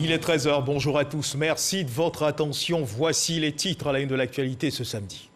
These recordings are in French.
Il est 13 h, bonjour à tous, merci de votre attention. Voici les titres à la une de l'actualité ce samedi.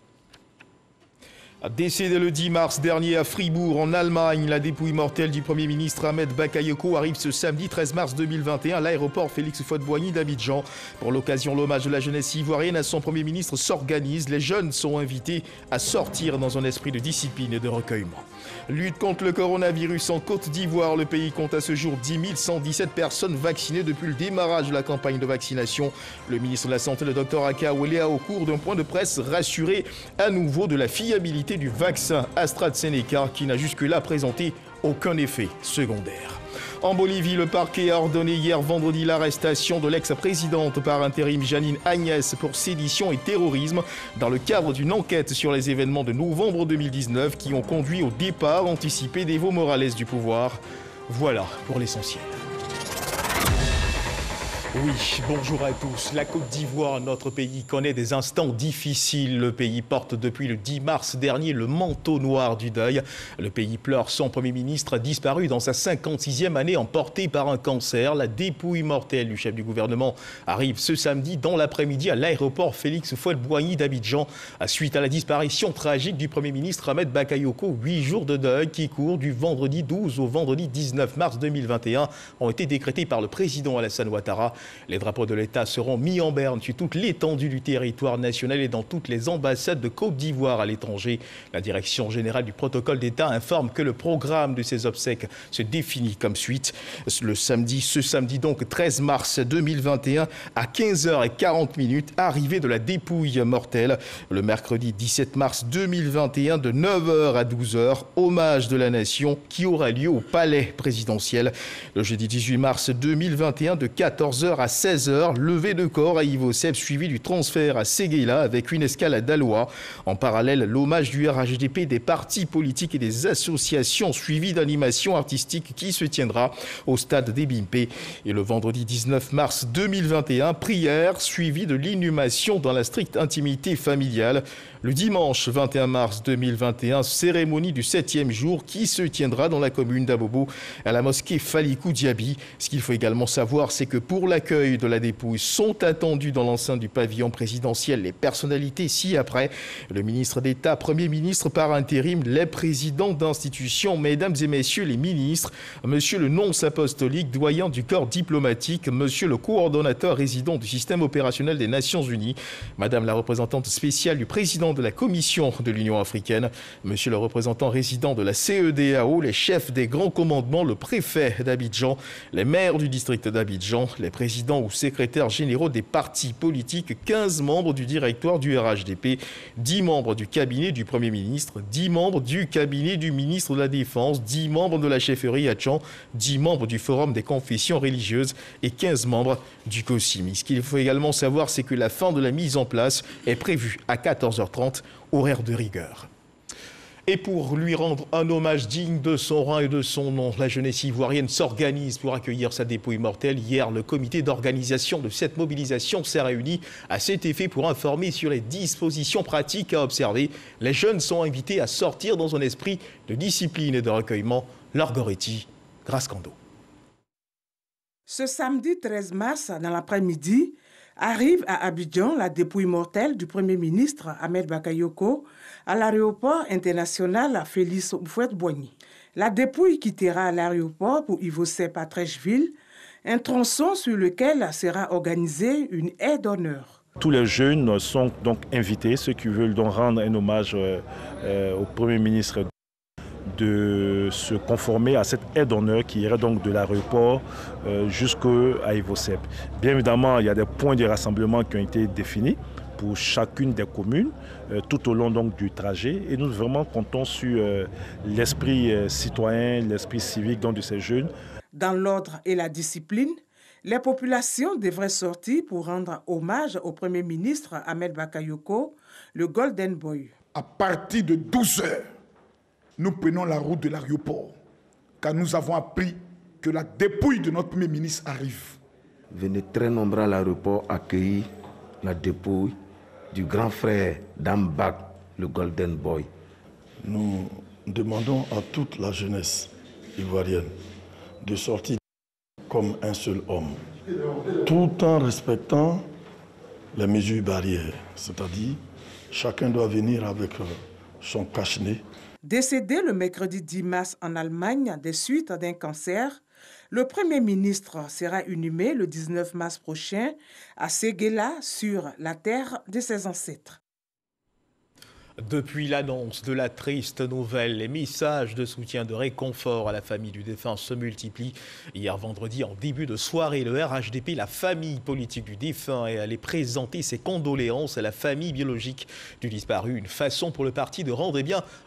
Décédé le 10 mars dernier à Fribourg, en Allemagne, la dépouille mortelle du Premier ministre Ahmed Bakayoko arrive ce samedi 13 mars 2021 à l'aéroport Félix Houphouët-Boigny d'Abidjan. Pour l'occasion, l'hommage de la jeunesse ivoirienne à son Premier ministre s'organise. Les jeunes sont invités à sortir dans un esprit de discipline et de recueillement. Lutte contre le coronavirus en Côte d'Ivoire. Le pays compte à ce jour 10 117 personnes vaccinées depuis le démarrage de la campagne de vaccination. Le ministre de la Santé, le Dr Aka Wele, a au cours d'un point de presse rassuré à nouveau de la fiabilité du vaccin AstraZeneca qui n'a jusque-là présenté aucun effet secondaire. En Bolivie, le parquet a ordonné hier vendredi l'arrestation de l'ex-présidente par intérim Jeanine Agnès pour sédition et terrorisme dans le cadre d'une enquête sur les événements de novembre 2019 qui ont conduit au départ anticipé d'Evo Morales du pouvoir. Voilà pour l'essentiel. Oui, bonjour à tous. La Côte d'Ivoire, notre pays, connaît des instants difficiles. Le pays porte depuis le 10 mars dernier le manteau noir du deuil. Le pays pleure son Premier ministre disparu dans sa 56e année emporté par un cancer. La dépouille mortelle du chef du gouvernement arrive ce samedi dans l'après-midi à l'aéroport Félix Houphouët-Boigny d'Abidjan. Suite à la disparition tragique du Premier ministre Ahmed Bakayoko, 8 jours de deuil qui courent du vendredi 12 au vendredi 19 mars 2021 ont été décrétés par le président Alassane Ouattara. Les drapeaux de l'État seront mis en berne sur toute l'étendue du territoire national et dans toutes les ambassades de Côte d'Ivoire à l'étranger. La direction générale du protocole d'État informe que le programme de ces obsèques se définit comme suite. Ce samedi donc 13 mars 2021 à 15h40, arrivée de la dépouille mortelle. Le mercredi 17 mars 2021 de 9h à 12h, hommage de la nation qui aura lieu au palais présidentiel. Le jeudi 18 mars 2021 de 14h à 16h, levée de corps à Ivosep suivi du transfert à Séguéla avec une escale à Daloa. En parallèle, l'hommage du RHDP, des partis politiques et des associations suivi d'animations artistiques qui se tiendra au stade des Bimpé. Et le vendredi 19 mars 2021, prière suivie de l'inhumation dans la stricte intimité familiale. Le dimanche 21 mars 2021, cérémonie du 7e jour qui se tiendra dans la commune d'Abobo à la mosquée Falikou Diaby. Ce qu'il faut également savoir, c'est que pour l'accueil de la dépouille sont attendus dans l'enceinte du pavillon présidentiel les personnalités ci-après. Le ministre d'État, Premier ministre par intérim, les présidents d'institutions, mesdames et messieurs les ministres, monsieur le nonce apostolique, doyen du corps diplomatique, monsieur le coordonnateur résident du système opérationnel des Nations Unies, madame la représentante spéciale du président de la Commission de l'Union africaine, monsieur le représentant résident de la CEDEAO, les chefs des grands commandements, le préfet d'Abidjan, les maires du district d'Abidjan, les présidents ou secrétaires généraux des partis politiques, 15 membres du directoire du RHDP, 10 membres du cabinet du Premier ministre, 10 membres du cabinet du ministre de la Défense, 10 membres de la chefferie à Tchan, 10 membres du Forum des confessions religieuses et 15 membres du COSIMI. Ce qu'il faut également savoir, c'est que la fin de la mise en place est prévue à 14h30, horaire de rigueur. Et pour lui rendre un hommage digne de son rang et de son nom, la jeunesse ivoirienne s'organise pour accueillir sa dépouille mortelle. Hier, le comité d'organisation de cette mobilisation s'est réuni à cet effet pour informer sur les dispositions pratiques à observer. Les jeunes sont invités à sortir dans un esprit de discipline et de recueillement. Laure Goretti, Grâce Kando. Ce samedi 13 mars, dans l'après-midi, arrive à Abidjan la dépouille mortelle du Premier ministre Ahmed Bakayoko à l'aéroport international Félix Houphouët-Boigny. La dépouille quittera l'aéroport pour Ivosep à Trècheville, un tronçon sur lequel sera organisée une aide d'honneur. Tous les jeunes sont donc invités, ceux qui veulent donc rendre un hommage au Premier ministre, de se conformer à cette aide d'honneur qui irait donc de l'aéroport jusqu'à Ivosep. Bien évidemment, il y a des points de rassemblement qui ont été définis pour chacune des communes tout au long donc du trajet. Et nous vraiment comptons sur l'esprit citoyen, l'esprit civique donc de ces jeunes. Dans l'ordre et la discipline, les populations devraient sortir pour rendre hommage au Premier ministre Ahmed Bakayoko, le Golden Boy. À partir de 12 h, nous prenons la route de l'aéroport, car nous avons appris que la dépouille de notre Premier ministre arrive. Venez très nombreux à l'aéroport accueillir la dépouille du grand frère d'Ambak, le Golden Boy. Nous demandons à toute la jeunesse ivoirienne de sortir comme un seul homme tout en respectant les mesures barrières. C'est-à-dire, chacun doit venir avec son cache-nez. Décédé le mercredi 10 mars en Allemagne des suites d'un cancer, le Premier ministre sera inhumé le 19 mars prochain à Séguéla, sur la terre de ses ancêtres. Depuis l'annonce de la triste nouvelle, les messages de soutien, de réconfort à la famille du défunt se multiplient. Hier vendredi, en début de soirée, le RHDP, la famille politique du défunt, est allé présenter ses condoléances à la famille biologique du disparu. Une façon pour le parti de rendre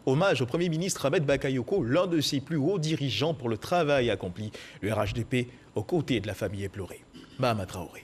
hommage au Premier ministre Ahmed Bakayoko, l'un de ses plus hauts dirigeants, pour le travail accompli. Le RHDP aux côtés de la famille éplorée. Mahama Traoré.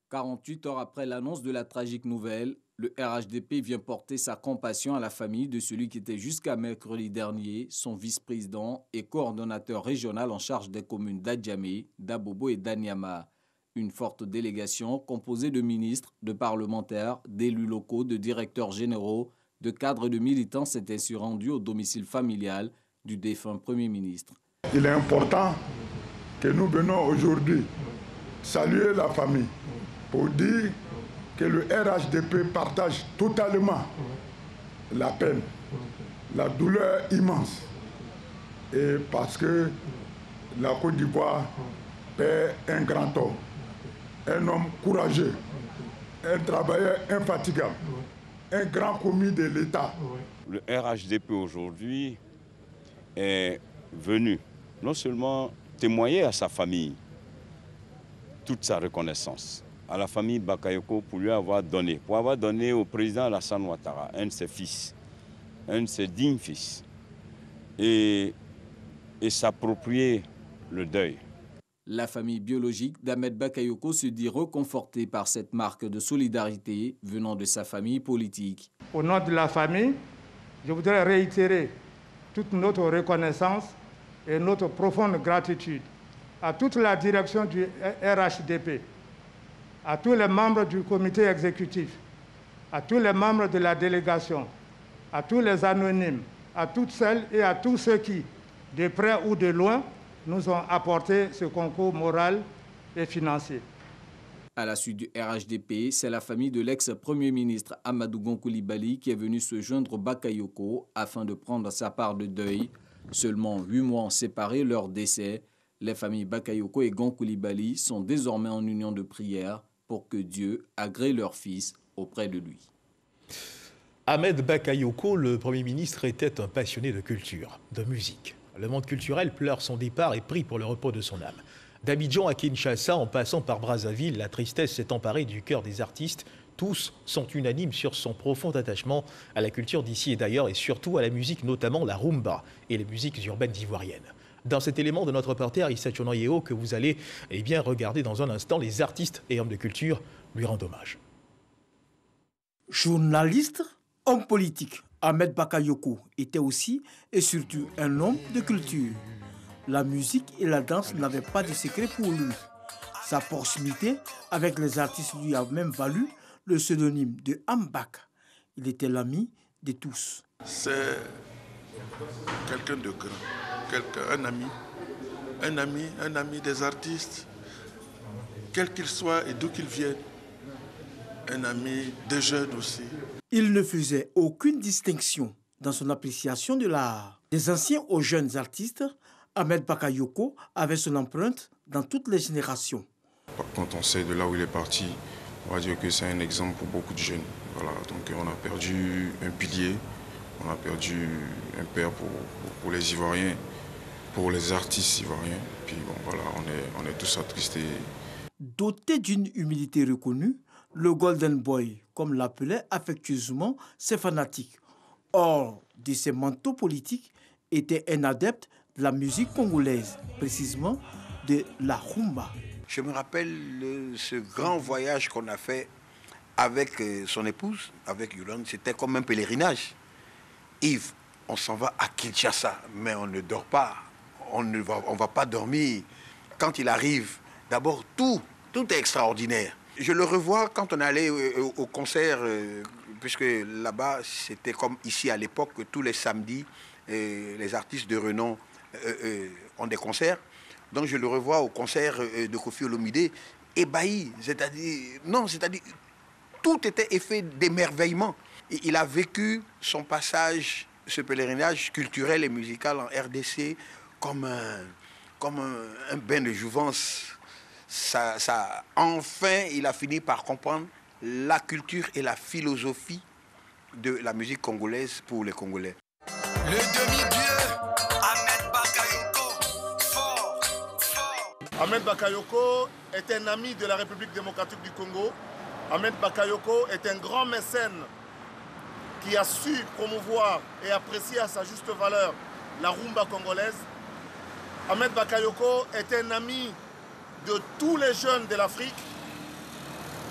48 heures après l'annonce de la tragique nouvelle, le RHDP vient porter sa compassion à la famille de celui qui était jusqu'à mercredi dernier son vice-président et coordonnateur régional en charge des communes d'Adjamé, d'Abobo et d'Anyama. Une forte délégation composée de ministres, de parlementaires, d'élus locaux, de directeurs généraux, de cadres et de militants s'est ainsi rendue au domicile familial du défunt Premier ministre. Il est important que nous venons aujourd'hui saluer la famille pour dire que le RHDP partage totalement la peine, la douleur immense. Et parce que la Côte d'Ivoire perd un grand homme, un homme courageux, un travailleur infatigable, un grand commis de l'État. Le RHDP aujourd'hui est venu non seulement témoigner à sa famille toute sa reconnaissance, à la famille Bakayoko pour avoir donné au président Alassane Ouattara, un de ses fils, un de ses dignes fils, et s'approprier le deuil. La famille biologique d'Ahmed Bakayoko se dit reconfortée par cette marque de solidarité venant de sa famille politique. Au nom de la famille, je voudrais réitérer toute notre reconnaissance et notre profonde gratitude à toute la direction du RHDP, à tous les membres du comité exécutif, à tous les membres de la délégation, à tous les anonymes, à toutes celles et à tous ceux qui, de près ou de loin, nous ont apporté ce concours moral et financier. À la suite du RHDP, c'est la famille de l'ex-premier ministre Amadou Gon Coulibaly qui est venue se joindre au Bakayoko afin de prendre sa part de deuil. Seulement 8 mois ont séparé leur décès. Les familles Bakayoko et Gon Coulibaly sont désormais en union de prière pour que Dieu agrée leur fils auprès de lui. Ahmed Bakayoko, le Premier ministre, était un passionné de culture, de musique. Le monde culturel pleure son départ et prie pour le repos de son âme. D'Abidjan à Kinshasa, en passant par Brazzaville, la tristesse s'est emparée du cœur des artistes. Tous sont unanimes sur son profond attachement à la culture d'ici et d'ailleurs, et surtout à la musique, notamment la rumba et les musiques urbaines ivoiriennes. Dans cet élément de notre reporter Issa Chonayeo que vous allez regarder dans un instant, les artistes et hommes de culture lui rendent hommage. Journaliste, homme politique, Ahmed Bakayoko était aussi et surtout un homme de culture. La musique et la danse n'avaient pas de secret pour lui. Sa proximité avec les artistes lui a même valu le pseudonyme de Ambak. Il était l'ami de tous. C'est quelqu'un de grand, un ami des artistes, quels qu'ils soient et d'où qu'ils viennent, un ami des jeunes aussi. Il ne faisait aucune distinction dans son appréciation de l'art. Des anciens aux jeunes artistes, Ahmed Bakayoko avait son empreinte dans toutes les générations. Quand on sait de là où il est parti, on va dire que c'est un exemple pour beaucoup de jeunes. Voilà, donc on a perdu un pilier, on a perdu un père pour les Ivoiriens, pour les artistes ivoiriens. Puis bon, voilà, on est tous attristés. Doté d'une humilité reconnue, le Golden Boy, comme l'appelaient affectueusement ses fanatiques, hors de ses manteaux politiques, était un adepte de la musique congolaise, précisément de la rumba. Je me rappelle ce grand voyage qu'on a fait avec son épouse, avec Yolande. C'était comme un pèlerinage. Yves, on s'en va à Kinshasa, mais on ne dort pas, on ne va pas dormir. Quand il arrive, d'abord tout est extraordinaire. Je le revois quand on allait au concert, puisque là-bas, c'était comme ici à l'époque, tous les samedis, les artistes de renom ont des concerts. Donc je le revois au concert de Koffi Olomide, ébahi, c'est-à-dire tout était effet d'émerveillement. Il a vécu son passage, ce pèlerinage culturel et musical en RDC comme un bain de jouvence. Enfin, il a fini par comprendre la culture et la philosophie de la musique congolaise pour les Congolais. Le demi-dieu, Ahmed Bakayoko, fort. Ahmed Bakayoko est un ami de la République démocratique du Congo. Ahmed Bakayoko est un grand mécène qui a su promouvoir et apprécier à sa juste valeur la rumba congolaise. Ahmed Bakayoko est un ami de tous les jeunes de l'Afrique.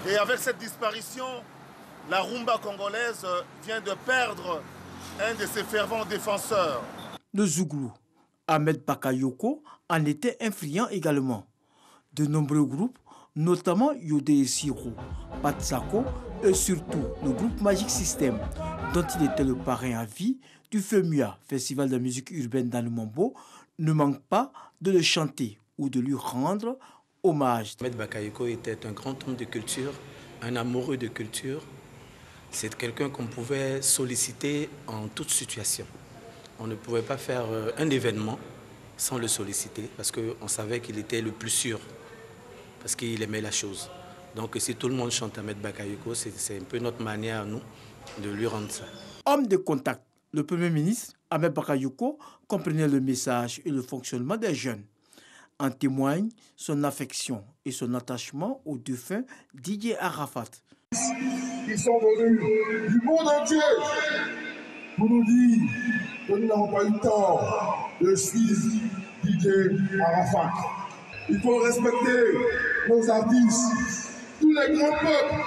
Et avec cette disparition, la rumba congolaise vient de perdre un de ses fervents défenseurs. Le Zouglou, Ahmed Bakayoko, en était influent également. De nombreux groupes, notamment Yodé Siro, Patsako et surtout le groupe Magic System, dont il était le parrain à vie du FEMUA, Festival de musique urbaine dans le Mambo, ne manquent pas de le chanter ou de lui rendre hommage. Ahmed Bakayoko était un grand homme de culture, un amoureux de culture. C'est quelqu'un qu'on pouvait solliciter en toute situation. On ne pouvait pas faire un événement sans le solliciter parce qu'on savait qu'il était le plus sûr, parce qu'il aimait la chose. Donc si tout le monde chante Ahmed Bakayoko, c'est un peu notre manière à nous de lui rendre ça. Homme de contact, le Premier ministre Ahmed Bakayoko comprenait le message et le fonctionnement des jeunes. En témoigne son affection et son attachement au défunt Didier Arafat. Ils sont venus du monde entier pour nous dire que nous n'avons pas eu tort de suivre Didier Arafat. Il faut respecter nos artistes. Tous les grands peuples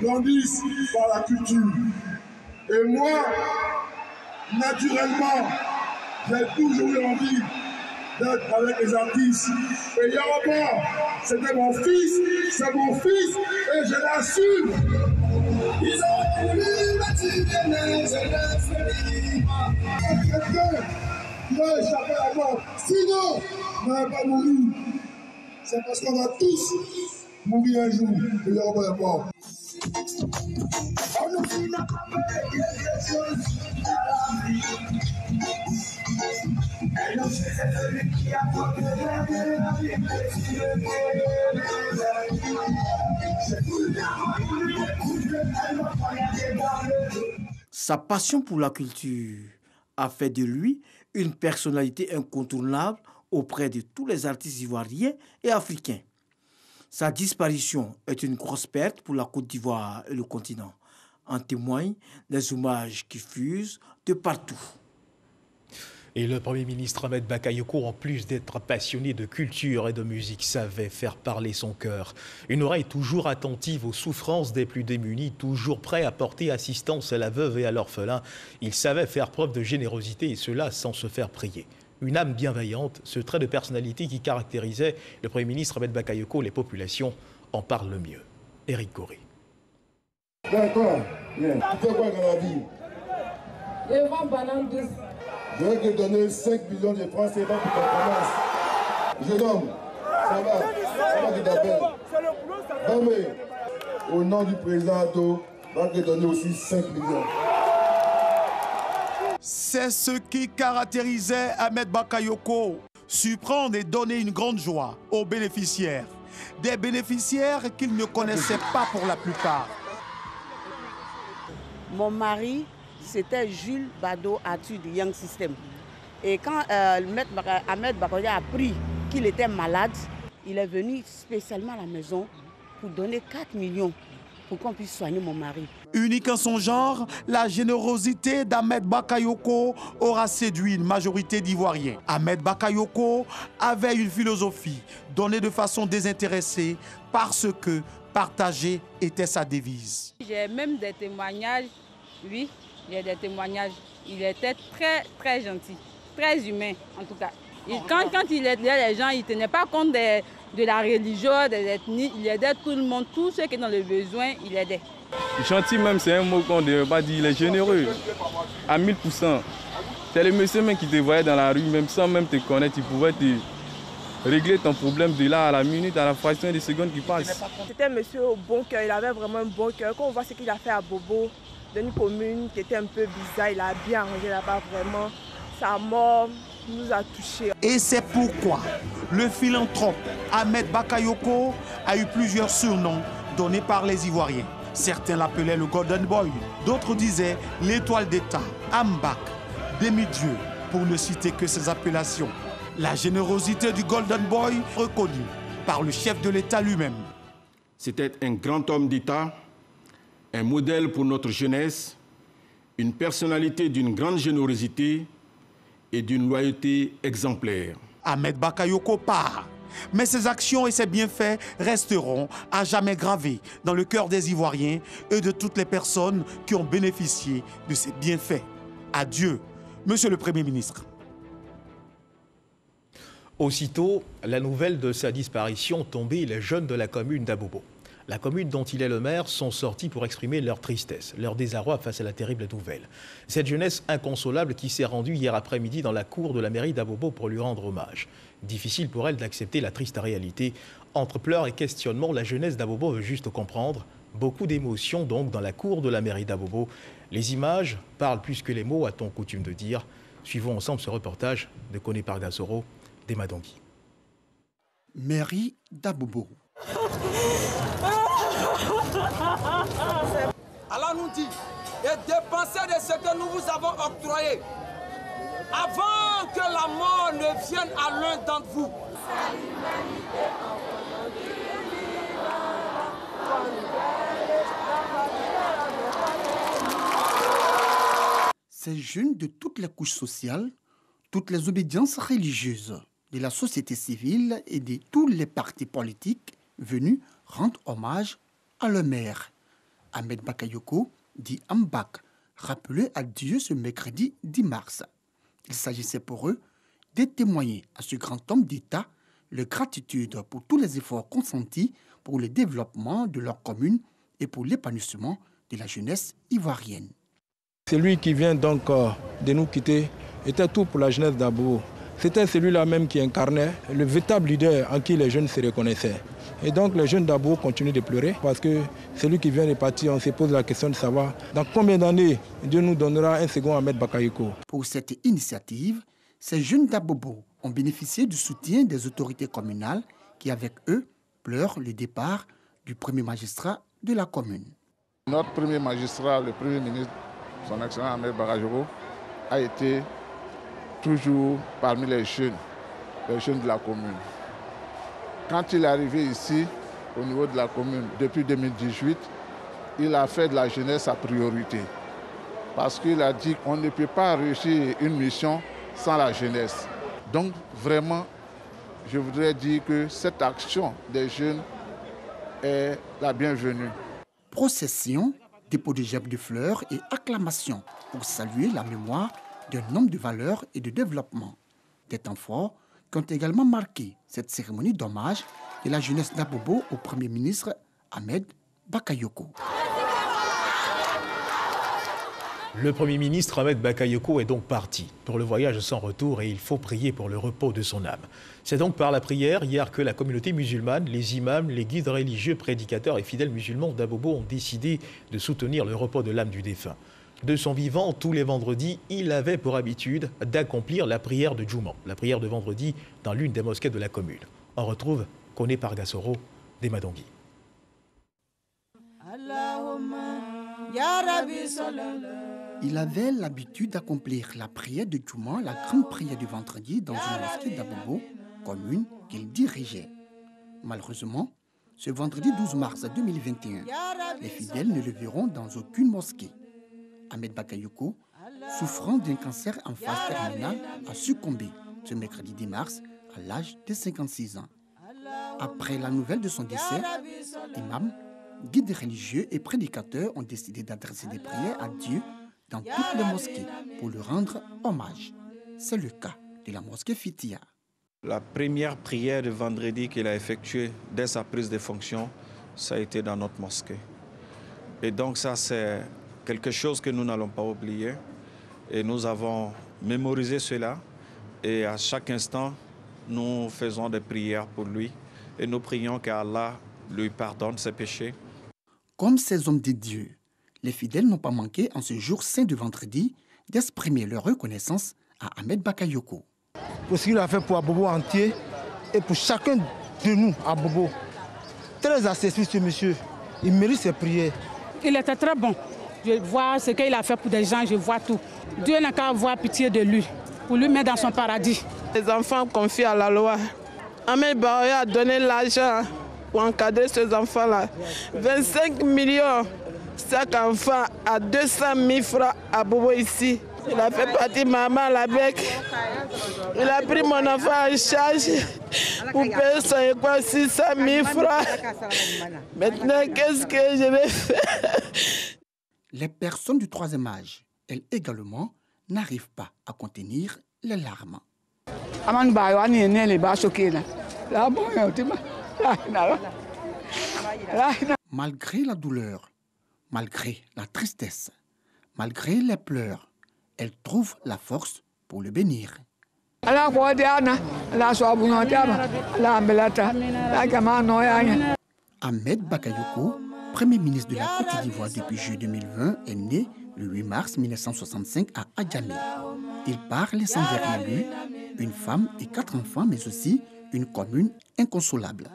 grandissent par la culture. Et moi, naturellement, j'ai toujours eu envie d'être avec les artistes. Et Yaroba, c'était mon fils, c'est mon fils, et je l'assume. Ils ont voulu bâtir les jeunesse. Quelqu'un qui va échapper à la mort. Sinon, on n'aurait pas mouru. C'est parce qu'on va tous mourir un jour. Et Yaroba est mort. Sa passion pour la culture a fait de lui une personnalité incontournable auprès de tous les artistes ivoiriens et africains. Sa disparition est une grosse perte pour la Côte d'Ivoire et le continent. En témoignent les hommages qui fusent de partout. Et le Premier ministre Ahmed Bakayoko, en plus d'être passionné de culture et de musique, savait faire parler son cœur. Une oreille toujours attentive aux souffrances des plus démunis, toujours prêt à porter assistance à la veuve et à l'orphelin. Il savait faire preuve de générosité et cela sans se faire prier. Une âme bienveillante, ce trait de personnalité qui caractérisait le Premier ministre Ahmed Bakayoko, les populations en parlent le mieux. Éric Goré. D'accord, bien. Tu fais quoi dans la vie? Je vends banane douce. Je vais te donner 5 millions de francs CFA pour ton commerce. Jeune homme, ça va qui t'appelle. Non mais, au nom du président Ado, va te donner aussi 5 millions. C'est ce qui caractérisait Ahmed Bakayoko. Surprendre et donner une grande joie aux bénéficiaires. Des bénéficiaires qu'il ne connaissait pas pour la plupart. Mon mari, c'était Jules Bado Atu du Young System. Et quand Ahmed Bakayoko a appris qu'il était malade, il est venu spécialement à la maison pour donner 4 millions pour qu'on puisse soigner mon mari. Unique en son genre, la générosité d'Ahmed Bakayoko aura séduit une majorité d'Ivoiriens. Ahmed Bakayoko avait une philosophie, donnée de façon désintéressée, parce que partager était sa devise. J'ai même des témoignages, oui, j'ai des témoignages. Il était très, très gentil, très humain en tout cas. Et quand il aidait les gens, il ne tenait pas compte de la religion, des ethnies, il aidait tout le monde, tous ceux qui sont dans le besoin, il aidait. Gentil même, c'est un mot qu'on ne devrait pas dire, il est généreux, à 1000%. C'est le monsieur même qui te voyait dans la rue, même sans même te connaître, il pouvait régler ton problème de là à la minute, à la fraction des secondes qui passent. C'était un monsieur au bon cœur, il avait vraiment un bon cœur. Quand on voit ce qu'il a fait à Bobo, dans une commune qui était un peu bizarre, il a bien arrangé là-bas vraiment. Sa mort nous a touchés. Et c'est pourquoi le philanthrope Ahmed Bakayoko a eu plusieurs surnoms donnés par les Ivoiriens. Certains l'appelaient le Golden Boy, d'autres disaient l'étoile d'État, Ambak, demi-dieu, pour ne citer que ces appellations. La générosité du Golden Boy reconnue par le chef de l'État lui-même. C'était un grand homme d'État, un modèle pour notre jeunesse, une personnalité d'une grande générosité et d'une loyauté exemplaire. Ahmed Bakayoko part, mais ses actions et ses bienfaits resteront à jamais gravés dans le cœur des Ivoiriens et de toutes les personnes qui ont bénéficié de ces bienfaits. Adieu, Monsieur le Premier ministre. Aussitôt, la nouvelle de sa disparition tombait, les jeunes de la commune d'Abobo, la commune dont il est le maire, sont sortis pour exprimer leur tristesse, leur désarroi face à la terrible nouvelle. Cette jeunesse inconsolable qui s'est rendue hier après-midi dans la cour de la mairie d'Abobo pour lui rendre hommage. Difficile pour elle d'accepter la triste réalité. Entre pleurs et questionnements, la jeunesse d'Abobo veut juste comprendre. Beaucoup d'émotions donc dans la cour de la mairie d'Abobo. Les images parlent plus que les mots, a-t-on coutume de dire. Suivons ensemble ce reportage de Koné Pargasoro, d'Emma Dongui. Mairie d'Abobo. Allah nous dit et dépensez de ce que nous vous avons octroyé avant que la mort ne vienne à l'un d'entre vous. Ces jeunes de toutes les couches sociales, toutes les obédiences religieuses, de la société civile et de tous les partis politiques venus rendre hommage à leur maire. Ahmed Bakayoko, dit Ambak, rappelé à Dieu ce mercredi 10 mars. Il s'agissait pour eux de témoigner à ce grand homme d'État leur gratitude pour tous les efforts consentis pour le développement de leur commune et pour l'épanouissement de la jeunesse ivoirienne. Celui qui vient donc de nous quitter était tout pour la jeunesse d'Abobo. C'était celui-là même qui incarnait le véritable leader en qui les jeunes se reconnaissaient. Et donc les jeunes d'Abobo continuent de pleurer parce que celui qui vient de partir, on se pose la question de savoir dans combien d'années Dieu nous donnera un second Ahmed Bakayoko. Pour cette initiative, ces jeunes d'Abobo ont bénéficié du soutien des autorités communales qui, avec eux, pleurent le départ du premier magistrat de la commune. Notre premier magistrat, le premier ministre, son excellent Ahmed Bakayoko, a été toujours parmi les jeunes de la commune. Quand il est arrivé ici, au niveau de la commune, depuis 2018, il a fait de la jeunesse sa priorité. Parce qu'il a dit qu'on ne peut pas réussir une mission sans la jeunesse. Donc vraiment, je voudrais dire que cette action des jeunes est la bienvenue. Procession, dépôt de gerbes de fleurs et acclamations pour saluer la mémoire d'un homme de valeur et de développement. Des temps forts qui ont également marqué cette cérémonie d'hommage de la jeunesse d'Abobo au Premier ministre Ahmed Bakayoko. Le Premier ministre Ahmed Bakayoko est donc parti pour le voyage sans retour et il faut prier pour le repos de son âme. C'est donc par la prière hier que la communauté musulmane, les imams, les guides religieux, prédicateurs et fidèles musulmans d'Abobo ont décidé de soutenir le repos de l'âme du défunt. De son vivant, tous les vendredis, il avait pour habitude d'accomplir la prière de Djouman, la prière de vendredi dans l'une des mosquées de la commune. On retrouve Koné Pargasoro d'Emma Dongui. Il avait l'habitude d'accomplir la prière de Djouman, la grande prière du vendredi, dans une mosquée d'Abobo, commune qu'il dirigeait. Malheureusement, ce vendredi 12 mars 2021, les fidèles ne le verront dans aucune mosquée. Ahmed Bakayoko, souffrant d'un cancer en phase terminale, a succombé ce mercredi 10 mars à l'âge de 56 ans. Après la nouvelle de son décès, imams, guides religieux et prédicateurs ont décidé d'adresser des prières à Dieu dans toutes les mosquées pour lui rendre hommage. C'est le cas de la mosquée Fitia. La première prière de vendredi qu'il a effectuée dès sa prise de fonction, ça a été dans notre mosquée. Et donc ça, c'est quelque chose que nous n'allons pas oublier. Et nous avons mémorisé cela. Et à chaque instant, nous faisons des prières pour lui et nous prions qu'Allah lui pardonne ses péchés. Comme ces hommes de Dieu, les fidèles n'ont pas manqué en ce jour saint de vendredi d'exprimer leur reconnaissance à Ahmed Bakayoko. Pour ce qu'il a fait pour Abobo entier et pour chacun de nous à Abobo. Très accessible ce monsieur, il mérite ses prières. Il était très bon. Je vois ce qu'il a fait pour des gens, je vois tout. Dieu n'a qu'à avoir pitié de lui, pour lui mettre dans son paradis. Les enfants confient à la loi. Ahmed Bakayoko a donné l'argent pour encadrer ces enfants-là. 25 millions, chaque enfant a 200 000 francs à Bobo ici. Il a fait partie maman la bec. Il a pris mon enfant en charge pour payer son école 600 000 francs. Maintenant, qu'est-ce que je vais faire? Les personnes du troisième âge, elles également, n'arrivent pas à contenir les larmes. Malgré la douleur, malgré la tristesse, malgré les pleurs, elle trouve la force pour le bénir. Ahmed Bakayoko, Premier ministre de la Côte d'Ivoire depuis juillet 2020, est né le 8 mars 1965 à Adjamé. Il part laissant derrière lui une femme et 4 enfants, mais aussi une commune inconsolable.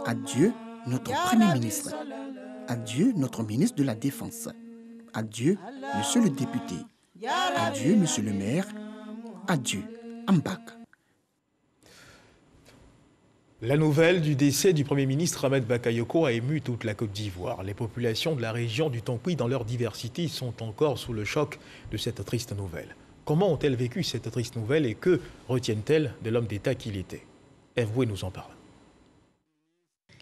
Adieu, notre Premier ministre. Adieu, notre ministre de la Défense. Adieu, monsieur le député. Adieu, monsieur le maire. Adieu, Ambak. La nouvelle du décès du Premier ministre Ahmed Bakayoko a ému toute la Côte d'Ivoire. Les populations de la région du Tonkouy, dans leur diversité, sont encore sous le choc de cette triste nouvelle. Comment ont-elles vécu cette triste nouvelle et que retiennent-elles de l'homme d'État qu'il était? Ève Boué nous en parle.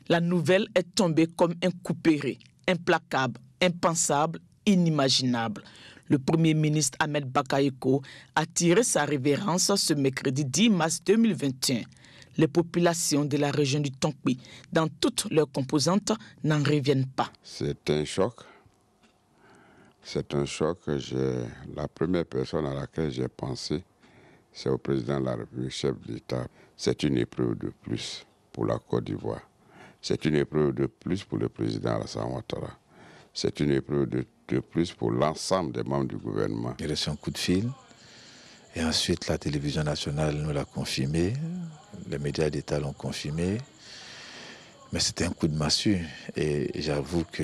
La nouvelle est tombée comme un coup péré, implacable, impensable, inimaginable. Le Premier ministre Ahmed Bakayoko a tiré sa révérence ce mercredi 10 mars 2021. Les populations de la région du Tonkouy, dans toutes leurs composantes, n'en reviennent pas. C'est un choc. C'est un choc. La première personne à laquelle j'ai pensé, c'est au président de la République, chef d'État. C'est une épreuve de plus pour la Côte d'Ivoire. C'est une épreuve de plus pour le président Alassane Ouattara. C'est une épreuve de plus pour l'ensemble des membres du gouvernement. Il a reçu un coup de fil et ensuite la télévision nationale nous l'a confirmé, les médias d'État l'ont confirmé, mais c'était un coup de massue et j'avoue que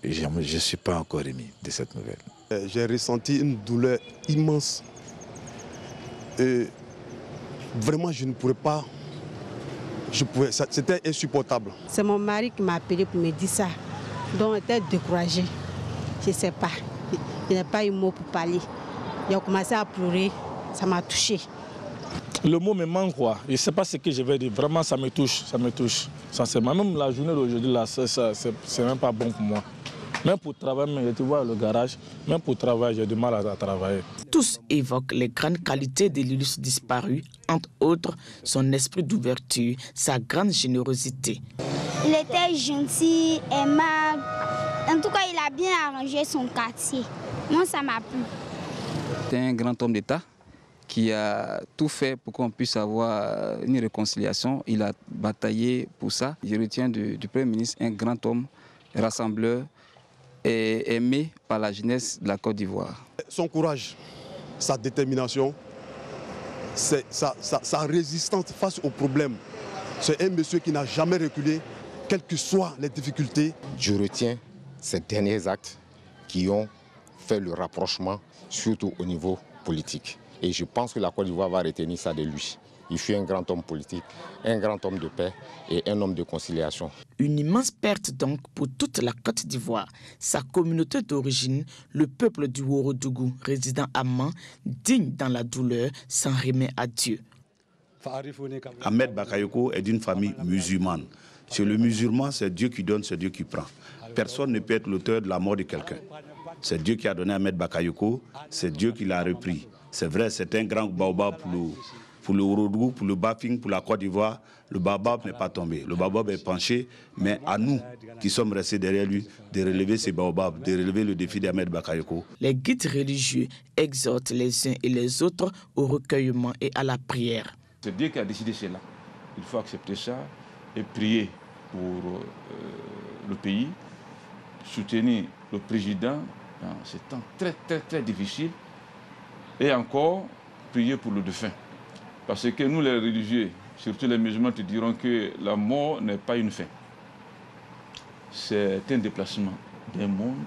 je ne suis pas encore remis de cette nouvelle. J'ai ressenti une douleur immense et vraiment je ne pourrais pas, c'était insupportable. C'est mon mari qui m'a appelé pour me dire ça, donc j'étais découragée. Je ne sais pas, il n'a pas eu mot pour parler. Il a commencé à pleurer, ça m'a touchée. Le mot me manque quoi. Je ne sais pas ce que je vais dire. Vraiment, ça me touche, ça me touche. Sincèrement, même la journée d'aujourd'hui, là, c'est même pas bon pour moi. Même pour travailler, tu vois le garage, même pour travailler, j'ai du mal à travailler. Tous évoquent les grandes qualités de l'illustre disparu, entre autres son esprit d'ouverture, sa grande générosité. Il était gentil, aimable. En tout cas, il a bien arrangé son quartier. Moi, ça m'a plu. C'est un grand homme d'État qui a tout fait pour qu'on puisse avoir une réconciliation. Il a bataillé pour ça. Je retiens du Premier ministre un grand homme, rassembleur et aimé par la jeunesse de la Côte d'Ivoire. Son courage, sa détermination, sa résistance face aux problèmes. C'est un monsieur qui n'a jamais reculé, quelles que soient les difficultés. Je retiens ces derniers actes qui ont fait le rapprochement, surtout au niveau politique. Et je pense que la Côte d'Ivoire va retenir ça de lui. Il fut un grand homme politique, un grand homme de paix et un homme de conciliation. Une immense perte donc pour toute la Côte d'Ivoire. Sa communauté d'origine, le peuple du Ourodougou, résident à Mans, digne dans la douleur, s'en remet à Dieu. Ahmed Bakayoko est d'une famille musulmane. Chez le musulman, c'est Dieu qui donne, c'est Dieu qui prend. Personne ne peut être l'auteur de la mort de quelqu'un. C'est Dieu qui a donné Ahmed Bakayoko, c'est Dieu qui l'a repris. C'est vrai, c'est un grand baobab pour le Ourodougou, pour le Bafing, pour la Côte d'Ivoire. Le baobab n'est pas tombé, le baobab est penché, mais à nous qui sommes restés derrière lui, de relever ces baobabs, de relever le défi d'Ahmed Bakayoko. Les guides religieux exhortent les uns et les autres au recueillement et à la prière. C'est Dieu qui a décidé cela. Il faut accepter ça et prier pour le pays, soutenir le président dans ces temps très difficiles et encore prier pour le défunt. Parce que nous les religieux, surtout les musulmans, te diront que la mort n'est pas une fin. C'est un déplacement d'un monde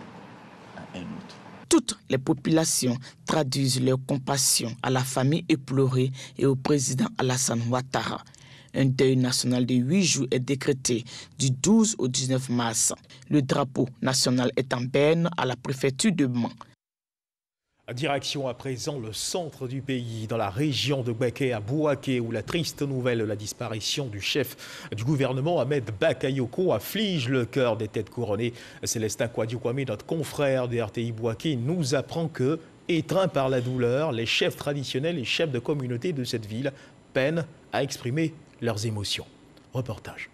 à un autre. Toutes les populations traduisent leur compassion à la famille éplorée et au président Alassane Ouattara. Un deuil national de 8 jours est décrété du 12 au 19 mars. Le drapeau national est en berne à la préfecture de Mans. Direction à présent le centre du pays, dans la région de Beké à Bouaké, où la triste nouvelle de la disparition du chef du gouvernement Ahmed Bakayoko afflige le cœur des têtes couronnées. Célestin Kouadioukwame, notre confrère de RTI Bouaké, nous apprend que, étreints par la douleur, les chefs traditionnels et chefs de communauté de cette ville peinent à exprimer leurs émotions. Reportage.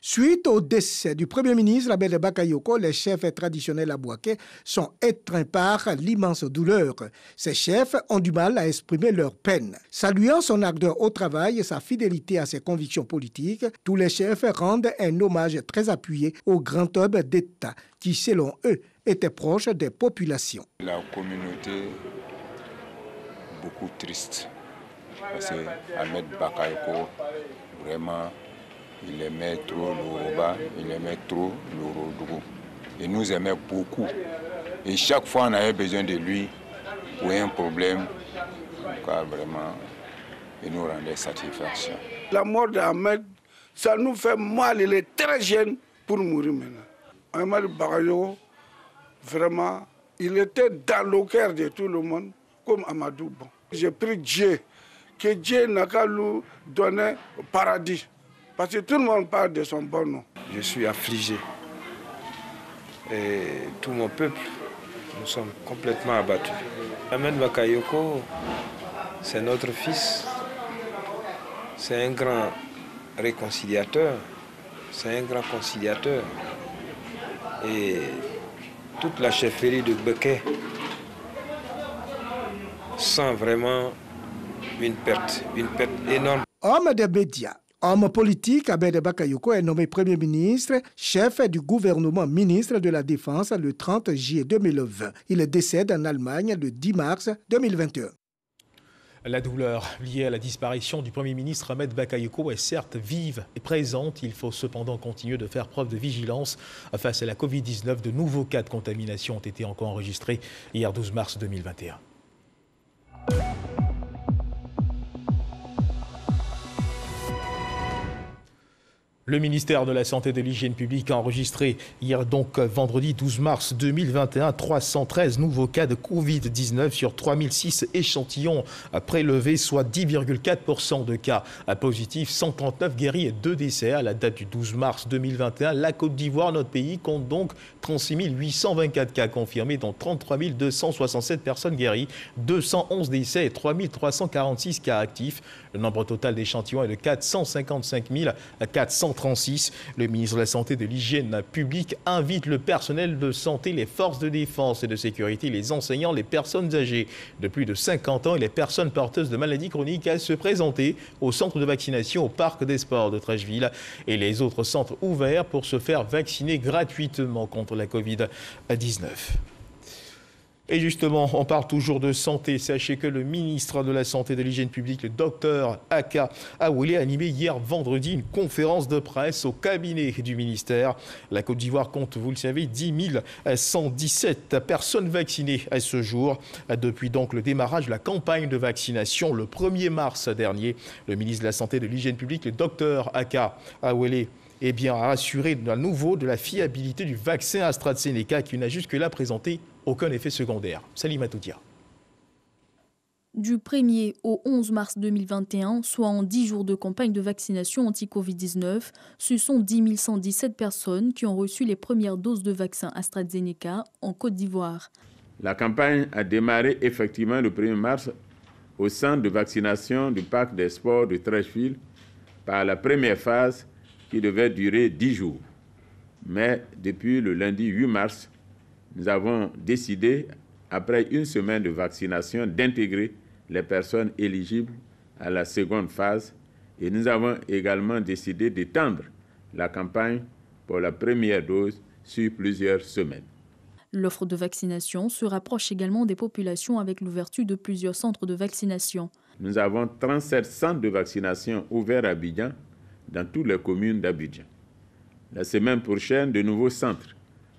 Suite au décès du Premier ministre Ahmed Bakayoko, les chefs traditionnels à Bouaké sont étreints par l'immense douleur. Ces chefs ont du mal à exprimer leur peine. Saluant son ardeur au travail et sa fidélité à ses convictions politiques, tous les chefs rendent un hommage très appuyé au grand homme d'État qui, selon eux, était proche des populations. La communauté beaucoup triste parce que Ahmed Bakayoko, vraiment, il aimait trop l'Oroba, il aimait trop l'Orodougou. Il nous aimait beaucoup. Et chaque fois, on avait besoin de lui pour un problème. Car vraiment, il nous rendait satisfaction. La mort d'Ahmed, ça nous fait mal. Il est très jeune pour mourir maintenant. Ahmed Bakayoko, vraiment, il était dans le cœur de tout le monde, comme Amadou Bon. J'ai pris Dieu, que Dieu n'a qu'à nous donner le paradis. Parce que tout le monde parle de son bon nom. Je suis affligé. Et tout mon peuple, nous sommes complètement abattus. Ahmed Bakayoko, c'est notre fils. C'est un grand réconciliateur. C'est un grand conciliateur. Et toute la chefferie de Beké sent vraiment une perte énorme. Homme des médias. Homme politique, Ahmed Bakayoko est nommé Premier ministre, chef du gouvernement, ministre de la Défense le 30 juillet 2020. Il décède en Allemagne le 10 mars 2021. La douleur liée à la disparition du Premier ministre Ahmed Bakayoko est certes vive et présente. Il faut cependant continuer de faire preuve de vigilance face à la Covid-19. De nouveaux cas de contamination ont été encore enregistrés hier 12 mars 2021. Le ministère de la Santé et de l'Hygiène publique a enregistré hier donc vendredi 12 mars 2021 313 nouveaux cas de Covid-19 sur 3006 échantillons prélevés, soit 10,4% de cas positifs, 139 guéris et 2 décès. À la date du 12 mars 2021, la Côte d'Ivoire, notre pays, compte donc 36 824 cas confirmés, dont 33 267 personnes guéries, 211 décès et 3 346 cas actifs. Le nombre total d'échantillons est de 455 436. Le ministre de la Santé et de l'Hygiène publique invite le personnel de santé, les forces de défense et de sécurité, les enseignants, les personnes âgées de plus de 50 ans et les personnes porteuses de maladies chroniques à se présenter au centre de vaccination au Parc des Sports de Trècheville et les autres centres ouverts pour se faire vacciner gratuitement contre la Covid-19. Et justement, on parle toujours de santé. Sachez que le ministre de la Santé et de l'Hygiène publique, le docteur Aka Awele, a animé hier vendredi une conférence de presse au cabinet du ministère. La Côte d'Ivoire compte, vous le savez, 10 117 personnes vaccinées à ce jour. Depuis donc le démarrage de la campagne de vaccination le 1er mars dernier, le ministre de la Santé et de l'Hygiène publique, le docteur Aka Awele, a assuré à nouveau de la fiabilité du vaccin AstraZeneca qui n'a jusque-là présenté aucun effet secondaire. Salima Toudia. Du 1er au 11 mars 2021, soit en 10 jours de campagne de vaccination anti-Covid-19, ce sont 10 117 personnes qui ont reçu les premières doses de vaccin AstraZeneca en Côte d'Ivoire. La campagne a démarré effectivement le 1er mars au centre de vaccination du Parc des Sports de Trècheville par la première phase qui devait durer 10 jours. Mais depuis le lundi 8 mars, nous avons décidé, après une semaine de vaccination, d'intégrer les personnes éligibles à la seconde phase et nous avons également décidé d'étendre la campagne pour la première dose sur plusieurs semaines. L'offre de vaccination se rapproche également des populations avec l'ouverture de plusieurs centres de vaccination. Nous avons 37 centres de vaccination ouverts à Abidjan, dans toutes les communes d'Abidjan. La semaine prochaine, de nouveaux centres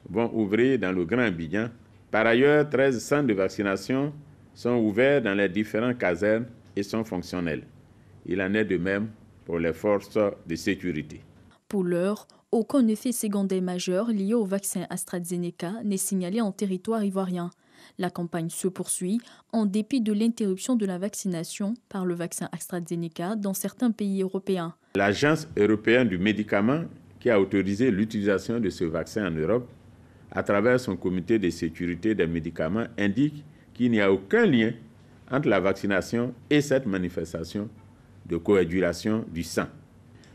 vont ouvrir dans le Grand Abidjan. Par ailleurs, 13 centres de vaccination sont ouverts dans les différentes casernes et sont fonctionnels. Il en est de même pour les forces de sécurité. Pour l'heure, aucun effet secondaire majeur lié au vaccin AstraZeneca n'est signalé en territoire ivoirien. La campagne se poursuit en dépit de l'interruption de la vaccination par le vaccin AstraZeneca dans certains pays européens. L'Agence européenne du médicament, qui a autorisé l'utilisation de ce vaccin en Europe, à travers son comité de sécurité des médicaments, indique qu'il n'y a aucun lien entre la vaccination et cette manifestation de coagulation du sang.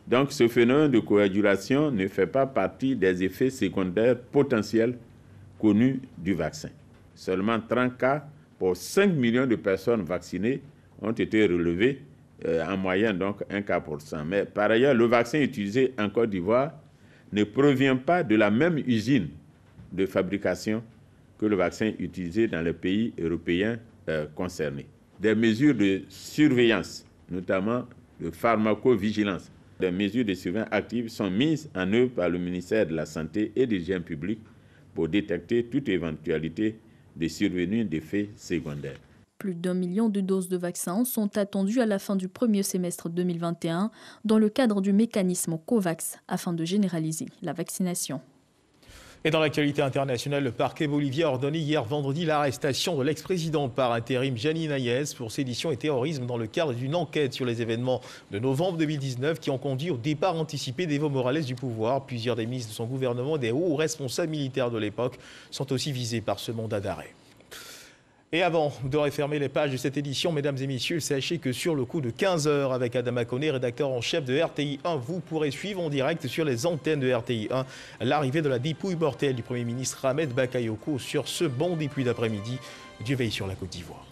Donc ce phénomène de coagulation ne fait pas partie des effets secondaires potentiels connus du vaccin. Seulement 30 cas pour 5 millions de personnes vaccinées ont été relevés, en moyenne donc 1 cas pour 100. Mais par ailleurs, le vaccin utilisé en Côte d'Ivoire ne provient pas de la même usine de fabrication que le vaccin utilisé dans les pays européens concernés. Des mesures de surveillance, notamment de pharmacovigilance, des mesures de surveillance actives sont mises en œuvre par le ministère de la Santé et de l'Hygiène publique pour détecter toute éventualité de survenue d'effets secondaires. Plus d'1 million de doses de vaccins sont attendues à la fin du premier semestre 2021 dans le cadre du mécanisme COVAX afin de généraliser la vaccination. Et dans l'actualité internationale, le parquet bolivien a ordonné hier vendredi l'arrestation de l'ex-président par intérim Janine Áñez pour sédition et terrorisme dans le cadre d'une enquête sur les événements de novembre 2019 qui ont conduit au départ anticipé d'Evo Morales du pouvoir. Plusieurs des ministres de son gouvernement et des hauts responsables militaires de l'époque sont aussi visés par ce mandat d'arrêt. Et avant de refermer les pages de cette édition, mesdames et messieurs, sachez que sur le coup de 15h avec Adama Koné, rédacteur en chef de RTI 1, vous pourrez suivre en direct sur les antennes de RTI 1 l'arrivée de la dépouille mortelle du Premier ministre Ahmed Bakayoko sur ce bon début d'après-midi. Dieu veille sur la Côte d'Ivoire.